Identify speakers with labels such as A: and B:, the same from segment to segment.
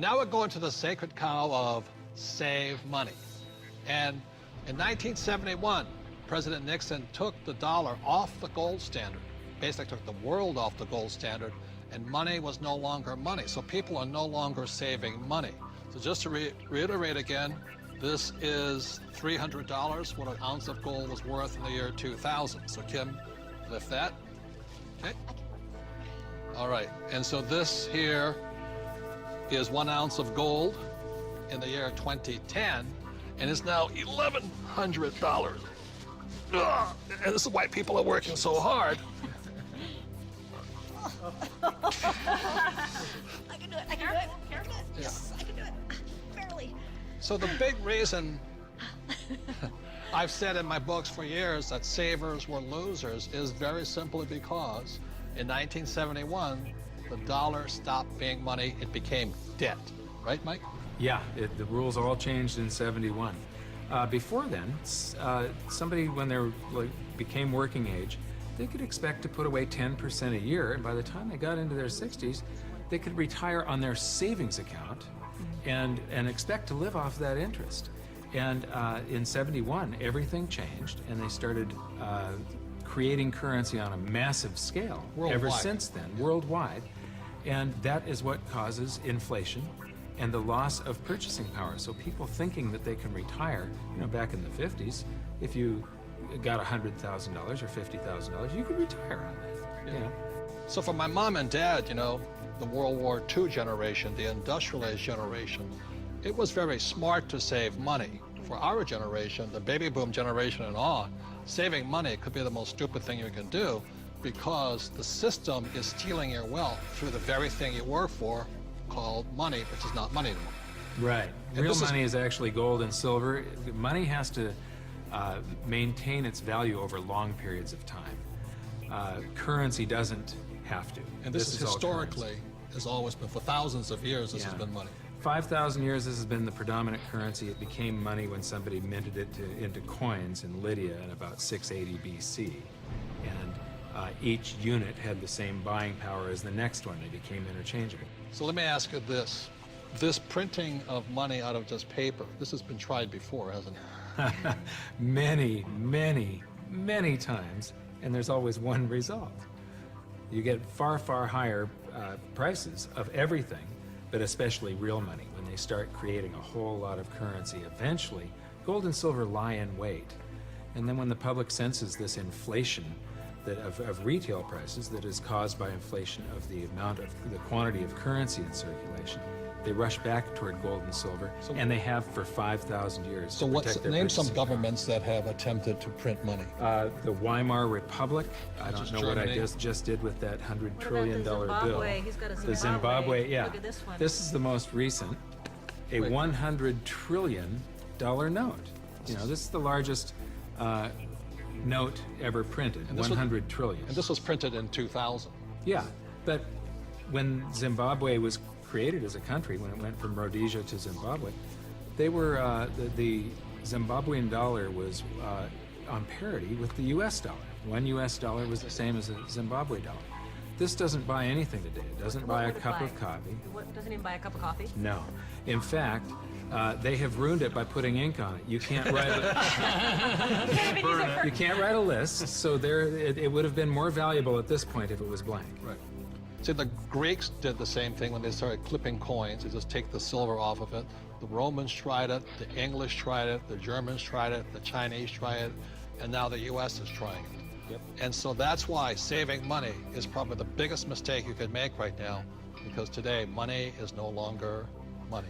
A: And now we're going to the sacred cow of save money. And in 1971, President Nixon took the dollar off the gold standard, basically took the world off the gold standard, and money was no longer money. So people are no longer saving money. So just to reiterate again, this is $300, what an ounce of gold was worth in the year 2000. So Kim, lift that. Okay. All right, and so this here is 1 ounce of gold in the year 2010, and it's now $1,100. Ugh, and this is why people are working so hard.
B: I can do it. I can do it. Careful. Yes, I can do it. Barely.
A: So the big reason I've said in my books for years that savers were losers is very simply because in 1971, the dollar stopped being money. It became debt. Right, Mike?
C: Yeah, the rules all changed in '71. Before then, somebody, when they became working age, they could expect to put away 10% a year, and by the time they got into their 60s, they could retire on their savings account and expect to live off that interest. And in '71, everything changed, and they started creating currency on a massive scale.
A: Worldwide.
C: Ever since then, worldwide. And that is what causes inflation and the loss of purchasing power. So people thinking that they can retire, back in the 50s, if you got $100,000 or $50,000, you could retire on that.
A: Yeah. So for my mom and dad, the World War II generation, the industrial age generation, it was very smart to save money. For our generation, the baby boom generation and on, saving money could be the most stupid thing you can do because the system is stealing your wealth through the very thing you work for, called money, which is not money anymore.
C: Right. Real money is actually gold and silver. Money has to maintain its value over long periods of time. Currency doesn't have to.
A: And this is historically, has always been, for thousands of years, this has been money.
C: 5,000 years, this has been the predominant currency. It became money when somebody minted it into coins in Lydia in about 680 BC. And each unit had the same buying power as the next one. They became interchangeable.
A: So let me ask you this. This printing of money out of just paper, this has been tried before, hasn't it?
C: Many, many, many times, and there's always one result. You get far, far higher prices of everything, but especially real money, when they start creating a whole lot of currency. Eventually, gold and silver lie in wait. And then when the public senses this inflation of retail prices that is caused by inflation of the quantity of currency in circulation, they rush back toward gold and silver, and they have for 5,000 years.
A: So name some governments that have attempted to print money.
C: The Weimar Republic. I don't know
A: Germany.
C: what I just did with that $100 trillion bill.
B: He's got a Zimbabwe.
C: The Zimbabwe, yeah.
B: Look at this one.
C: This is the most recent, a $100 trillion note. This is the largest note ever printed, 100 trillion.
A: And this was printed in 2000.
C: Yeah, but when Zimbabwe was created as a country, when it went from Rhodesia to Zimbabwe, they were, the Zimbabwean dollar was on parity with the US dollar. $1 US was the same as a Zimbabwe dollar. This doesn't buy anything today. It doesn't buy a cup of coffee.
B: Doesn't even buy a cup of coffee?
C: No. In fact, they have ruined it by putting ink on it. You can't write it. You can't write a list, so it would have been more valuable at this point if it was blank.
A: Right. See, the Greeks did the same thing when they started clipping coins. They just take the silver off of it. The Romans tried it, the English tried it, the Germans tried it, the Chinese tried it, and now the US is trying it.
C: Yep.
A: And so that's why saving money is probably the biggest mistake you could make right now, because today money is no longer money.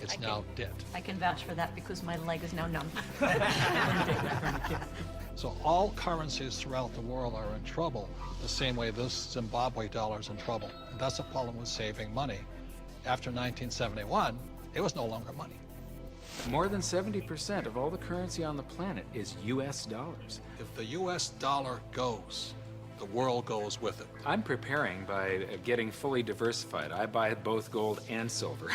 A: It's now debt.
B: I can vouch for that because my leg is now numb.
A: So all currencies throughout the world are in trouble, the same way this Zimbabwe dollar is in trouble. And that's the problem with saving money. After 1971, it was no longer money.
C: More than 70% of all the currency on the planet is US dollars.
A: If the US dollar goes, the world goes with it.
C: I'm preparing by getting fully diversified. I buy both gold and silver.